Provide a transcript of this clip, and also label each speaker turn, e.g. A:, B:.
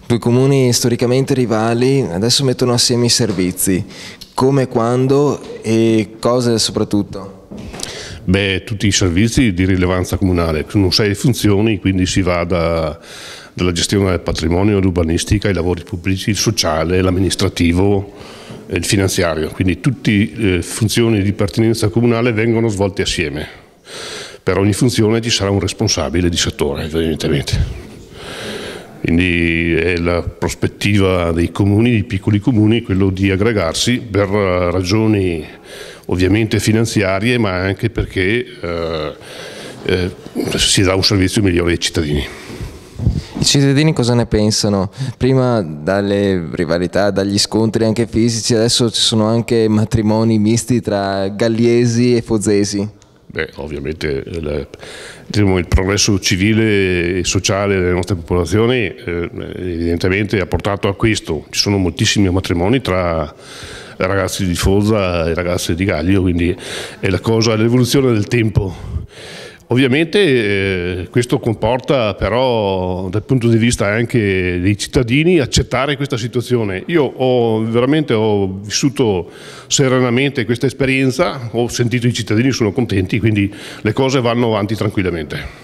A: Due comuni storicamente rivali adesso mettono assieme i servizi. Come, quando e cosa soprattutto?
B: Beh, tutti i servizi di rilevanza comunale, sono 6 funzioni, quindi si va dalla gestione del patrimonio, l'urbanistica, i lavori pubblici, il sociale, l'amministrativo e il finanziario. Quindi tutte funzioni di pertinenza comunale vengono svolte assieme. Per ogni funzione ci sarà un responsabile di settore, evidentemente. Quindi è la prospettiva dei comuni, dei piccoli comuni, quello di aggregarsi per ragioni ovviamente finanziarie, ma anche perché si dà un servizio migliore ai cittadini.
A: I cittadini cosa ne pensano? Prima dalle rivalità, dagli scontri anche fisici, adesso ci sono anche matrimoni misti tra galliesi e fozesi.
B: Beh, ovviamente il progresso civile e sociale delle nostre popolazioni evidentemente ha portato a questo. Ci sono moltissimi matrimoni tra ragazzi di Foggia e ragazze di Gaglio, quindi è l'evoluzione del tempo. Ovviamente questo comporta però dal punto di vista anche dei cittadini accettare questa situazione. Io veramente ho vissuto serenamente questa esperienza, ho sentito i cittadini, sono contenti, quindi le cose vanno avanti tranquillamente.